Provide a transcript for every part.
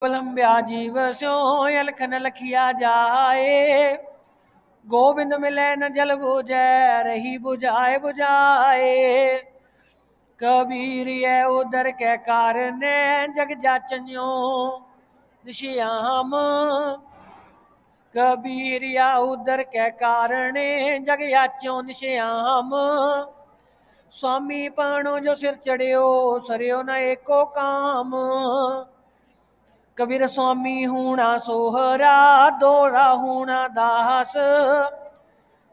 लंब्या जीव स्यो अलखन लखिया जाए। गोविंद मिले न जल बुझै रही बुझाए बुझाए। कबीर ये उदर के कारण जग जाचन्यो श्याम। कबीर या उदर के कारण जग याचो श्याम। स्वामी पाणो जो सिर चढ़ियो सरियो न एको काम। कबीर स्वामी हूणा सोहरा दोरा हूणा दास।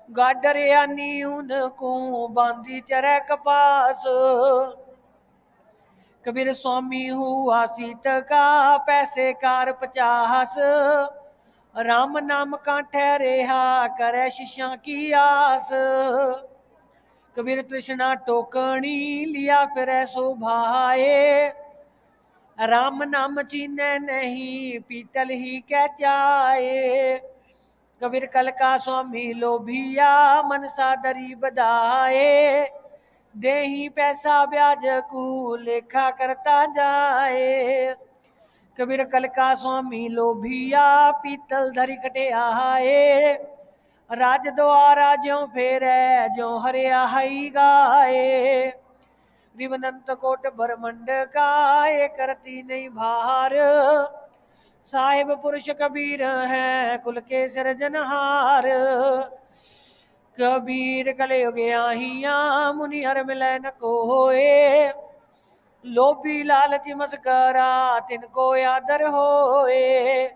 गाडर यानी उनको बांधी चरे कपास। कबीर स्वामी हुआ सीत का पैसे कार 50। राम नाम का ठहरेहा करे शिष्या की आस। कबीर तृष्णा टोकनी लिया फिर सो भाए। राम नाम चीने नहीं पीतल ही क्या चाहे। कबीर कल का स्वामी लोभिया मनसा दरी बधाए। देही पैसा ब्याज को लेखा करता जाए। कबीर कल का स्वामी लोभिया पीतल धरी कटे आए। राज द्वारा ज्यो फेरे ज्यो हरे आई गाए। रिवनंत कोट ब्रह्मंड का ये करती नहीं भार। साहिब पुरुष कबीर है कुल के सिरजनहार। कबीर कलयुग आहिया मुनि हर मिले न कोए। लोभी लालच मस्करा तिनको आदर होए।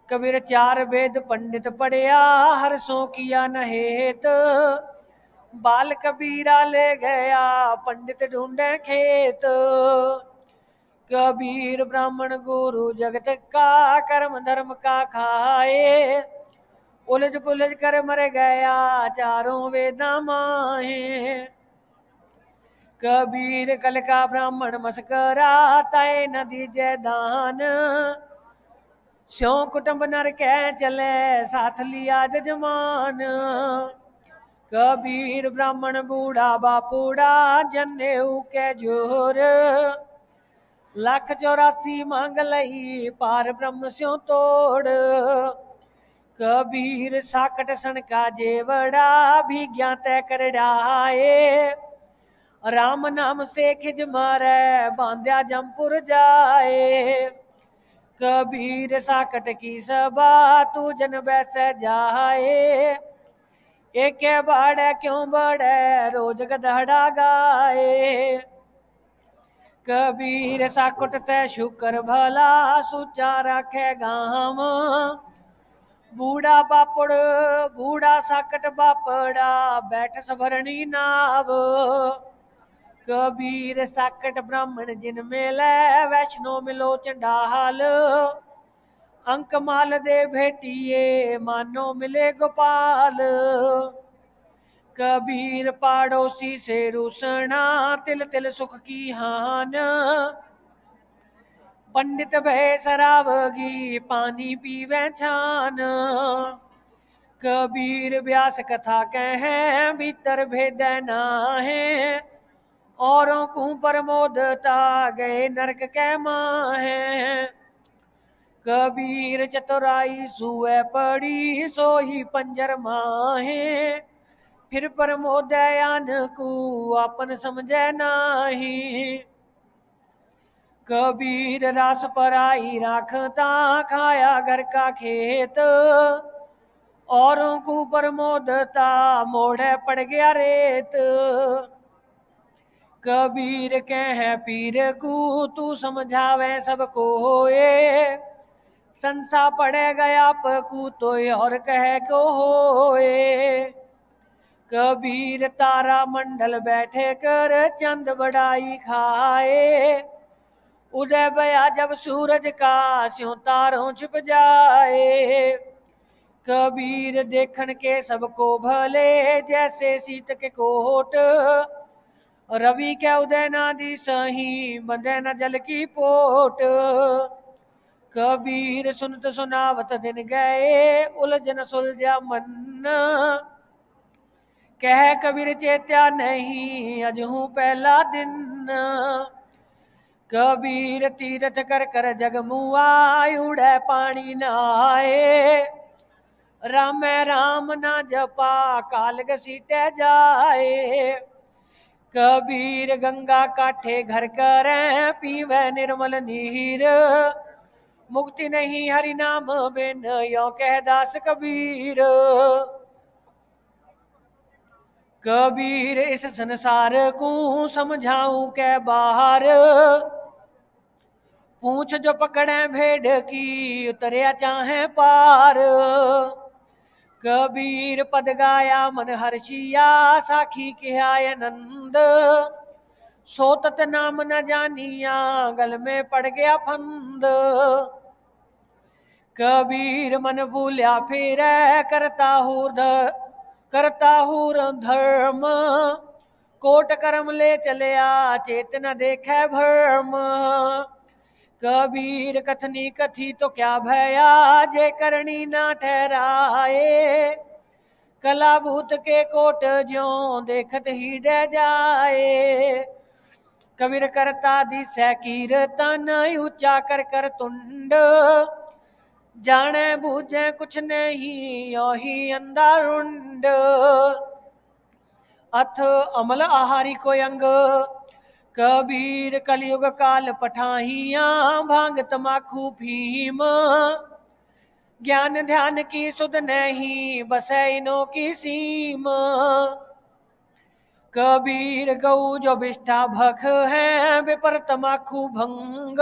कबीर चार वेद पंडित पढ़िया हर सो किया न हेत। बाल कबीरा ले गया पंडित ढूंढे खेत। कबीर ब्राह्मण गुरु जगत का कर्म धर्म का खाए। उलझ पुलझ कर मर गया चारों वेदा माहे। कबीर कल का ब्राह्मण मस्करा तय नदी जय दान। स्यों कुटुंब नर के चले साथ लिया जजमान। कबीर ब्राह्मण बूढ़ा बापूड़ा जनेऊ के जोर। 1,84 मांग लही पार ब्रह्म स्यों तोड़। कबीर साकट सन का जेवड़ा भी ज्ञात कर डाए। राम नाम से खिज मारे बांध्या जमपुर जाए। कबीर साकट की सभा तू जन बैस जाए। एक बाड़े क्यों बड़े रोज गधड़ा गाए। कबीर साकुट तय शुकर भला सुचा रखे गाम। बूढ़ा बापड़ बूढ़ा साकट बापड़ा बैठ सभरणी नाव। कबीर साकट ब्राह्मण जिन मेले वैष्णो मिलो चंडाल। अंक माल दे भेटिए मानो मिले गोपाल। कबीर पाड़ोसी से रूसना तिल तिल सुख की हान। पंडित भय शराबगी पानी पीवे छान। कबीर व्यास कथा कहे भीतर भेद नाहे। औरों को प्रमोदता गए नरक के माहे। कबीर चतुराई सुए पड़ी सोई पंजर माहे। फिर प्रमोदयान को अपन समझे नाही। कबीर रास पराई राखता खाया घर का खेत। औरों को प्रमोदता मोड़े पड़ गया रेत। कबीर कह पीर को तू समझावे सबको होए। संसा पड़े गया पकू तो और कह को होए। कबीर तारा मंडल बैठे कर चंद बड़ाई खाए। उदय बया जब सूरज का स्यों तारों छिप जाए। कबीर देखन के सबको भले जैसे सीत के कोट। रवि के उदय नादी सही बंधे न जल की पोट। कबीर सुनत सुनावत दिन गए उलझन सुलझा मन। कह कबीर चेत्या नहीं अजहू पहला दिन। कबीर तीरथ कर कर जग मुआ उड़े पानी नहाए। राम राम ना जपा काल घसीटे जाए। कबीर गंगा काठे घर करे पीवे निर्मल नीर। मुक्ति नहीं हरि नाम बिन यो कह दास कबीर। कबीर इस संसार को समझाऊं के बाहर। पूछ जो पकड़े भेड़ की उतरिया चाहे पार। कबीर पद गाया मन हर्षिया साखी किया नंद। सोतत नाम न जानिया गल में पड़ गया फंद। कबीर मन भूलिया फिर करता हूँ धर्म। कोट कर्म ले चलिया चेत न देखे भर्म। कबीर कथनी कथी तो क्या भया जे करनी ना ठहराए। कला भूत के कोट ज्यों देखत ही डे जाए। कबीर करता दिसै कीर्तन ऊंचा कर कर तुंड। जाने बूझे कुछ नहीं यो ही अंधारुंड। अथ अमल आहारी को अंग। कबीर कलयुग काल पठाहिया भांग तमाकू फीम। ज्ञान ध्यान की सुध नहीं बसे इनो की सीम। कबीर गौ जो विष्ठा भख है विपर तमाकू भंग।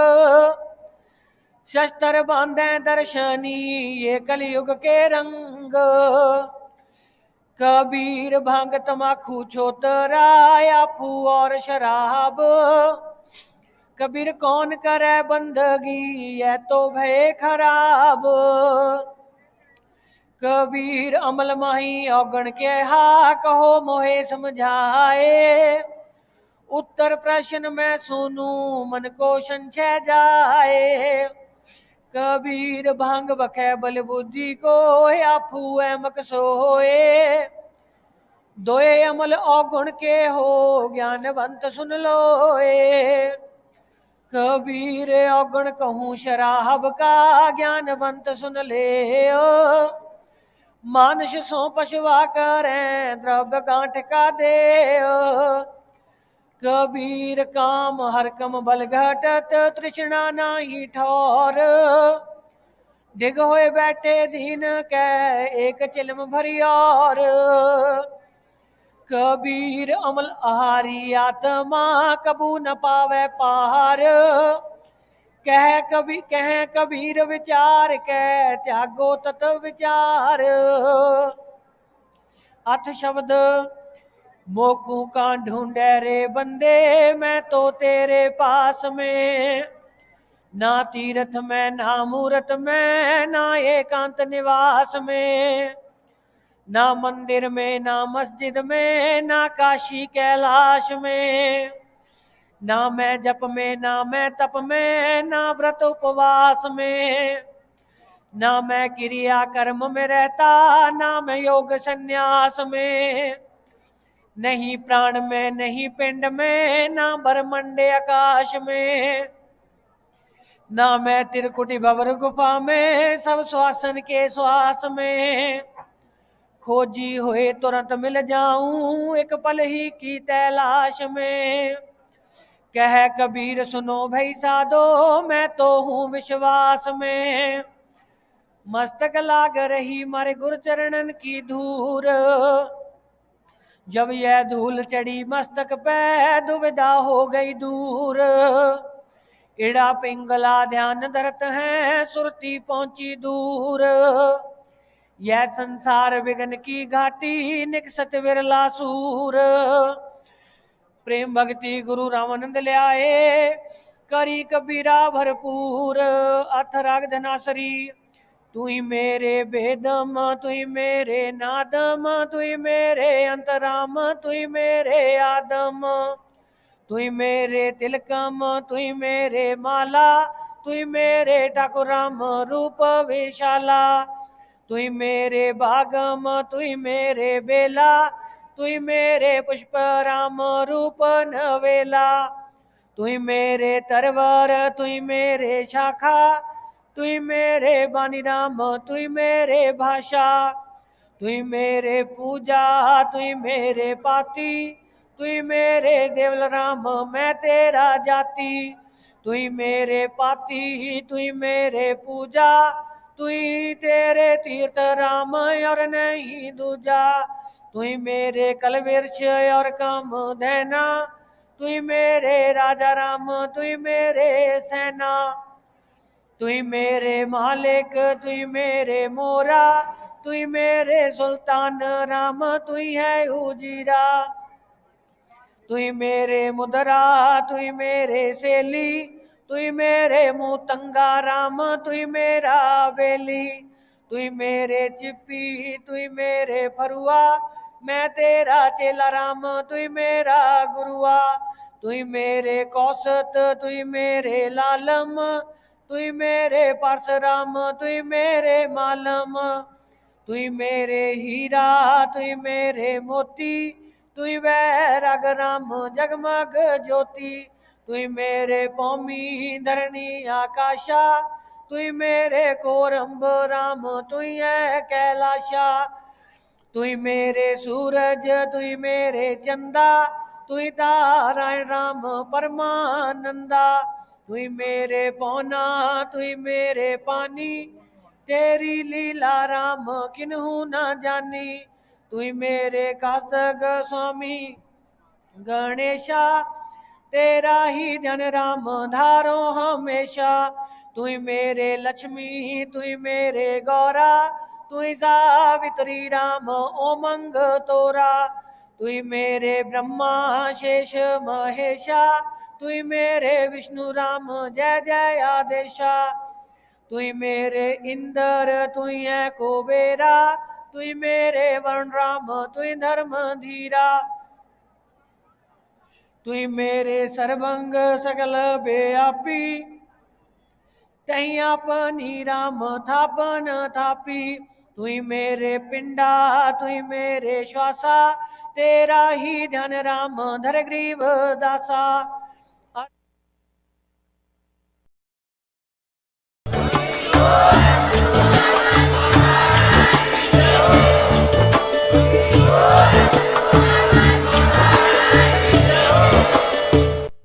शस्त्र बांधे दर्शनी ये कलयुग के रंग। कबीर भांग तमाकू छोतरा आफू और शराब। कबीर कौन करे बंदगी ये तो भय खराब। कबीर अमल माही औगण के हा कहो मोहे समझाए। उत्तर प्रश्न में सुनूं मन को संशय जाए। कबीर भांग बखे बल बुद्धि को आफू एमक सोए। दोए अमल औगुण के हो ज्ञानवंत सुन लोए। कबीर औगुण कहूँ शराब का ज्ञानवंत सुन ले। मानुष सो पशुआ करें द्रव्य गांठ का दे। कबीर काम हर कम बल घटत तृष्णा नाही ठौर। डिग होए बैठे दीन कै एक चिलम भरी और। कबीर अमल आहारी आत्मा कबू न पावे पार। कह कबीर विचार कह त्यागो तत विचार। अथ शब्द मोकू का ढूंढे रे बंदे मैं तो तेरे पास में। ना तीर्थ में ना मूरत में ना एकांत निवास में। ना मंदिर में ना मस्जिद में ना काशी कैलाश में। ना मैं जप में ना मैं तप में ना व्रत उपवास में। ना मैं क्रिया कर्म में रहता ना मैं योग संन्यास में। नहीं प्राण में नहीं पिंड में ना ब्रह्मंड आकाश में। ना मैं त्रिकुटी भवर गुफा में सब श्वासन के श्वास में। खोजी हुए तुरंत मिल जाऊं एक पल ही की तलाश में। कह कबीर सुनो भाई साधो मैं तो हूँ विश्वास में। मस्तक लाग रही मारे गुरु चरणन की धूर। जब यह धूल चढ़ी मस्तक पे दुविधा हो गई दूर। इड़ा पिंगला ध्यान धरत है सुरती पहुंची दूर। यह संसार विघ्न की घाटी निकसत विरला सूर। प्रेम भक्ति गुरु रामानंद ले आए करी कबीरा भरपूर। अथ राग धनासरी तू ही मेरे वेदम तू ही मेरे नादम तू ही मेरे अंतराम तू ही मेरे आदम। तू ही मेरे तिलकम तू ही मेरे माला तू ही मेरे ठाकुराम रूप विशाला। तू ही मेरे भागम तू ही मेरे बेला तू ही मेरे पुष्प राम रूप नवेला। तुई मेरे तरवर तुई मेरे शाखा, तुई मेरे बानी राम तुई मेरे भाषा, तुई मेरे पूजा तुई मेरे पाती, तुई मेरे देवल राम मैं तेरा जाति, तुई मेरे पाती तुई मेरे पूजा, तुई तेरे तीर्थ राम और नहीं दूजा, तुई मेरे कलवृक्ष और कम धैना, तुई मेरे राजा राम तुई मेरे सेना, तुई मेरे मालिक तुई मेरे मोरा, तुई मेरे सुल्तान राम तुई है उजीरा, तुई मेरे मुदरा तुई मेरे सेली, तुई मेरे मुतंगा राम तुई मेरा बेली, तुई मेरे चिप्पी तुई मेरे फरुआ, मैं तेरा चेला राम तुई मेरा गुरुआ, तुई मेरे कौसत तुई मेरे लालम, तुई मेरे परशुराम तुई मेरे मालम, तुई मेरे हीरा तुई मेरे मोती, तुई वैराग राम जगमग ज्योति, तुई मेरे पौमी धरणी आकाशा, तुई मेरे कोरंब राम तुई है कैलाशा, तुई मेरे सूरज तुई मेरे चंदा, तुई नारायण राम परमानंदा, तुई मेरे पौना तुई मेरे पानी, तेरी लीला राम किन्हू न जानी, तुई मेरे कास्तग स्वामी गणेशा, तेरा ही ध्यान राम धारो हमेशा, तुई मेरे लक्ष्मी तुई मेरे गौरा, तुई सावित्री राम ओमंग तोरा, तुई मेरे ब्रह्मा शेष महेशा, तुई मेरे विष्णु राम जय जय आदेशा, तुई मेरे इंद्र तुई है कुबेरा, तुई मेरे वरुण राम तुई धर्म धीरा, तुई मेरे सर्वंग सकल व्यापी, तही अपनी राम थापन थापी, तुई मेरे पिंडा तुई मेरे श्वासा, तेरा ही ध्यान राम धर ग्रीव दासा।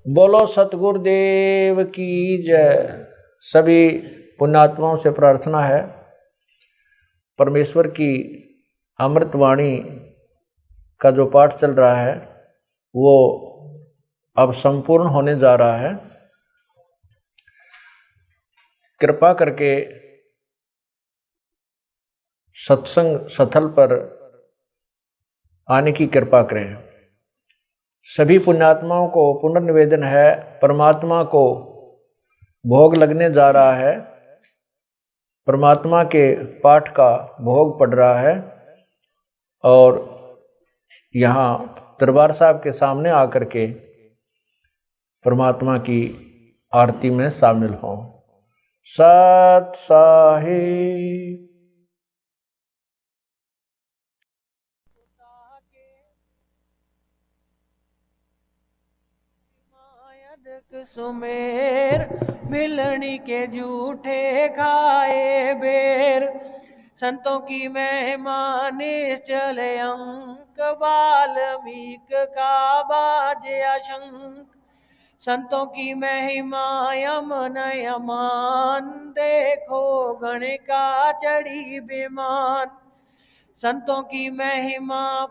बोलो सतगुरुदेव की जय। सभी पुण्यात्माओं से प्रार्थना है, परमेश्वर की अमृतवाणी का जो पाठ चल रहा है वो अब संपूर्ण होने जा रहा है। कृपा करके सत्संग स्थल पर आने की कृपा करें। सभी पुण्यात्माओं को पुनर्निवेदन है, परमात्मा को भोग लगने जा रहा है, परमात्मा के पाठ का भोग पड़ रहा है और यहाँ दरबार साहब के सामने आकर के परमात्मा की आरती में शामिल हों। सत साहिब। सुमेर मिलनी के झूठे खाए बेर, संतों की महिमा निश्चल अंक, वाल्मीक का बाजे अशंक, संतों की महिमा यमन यमान, देखो गण का चढ़ी विमान, संतों की महिमा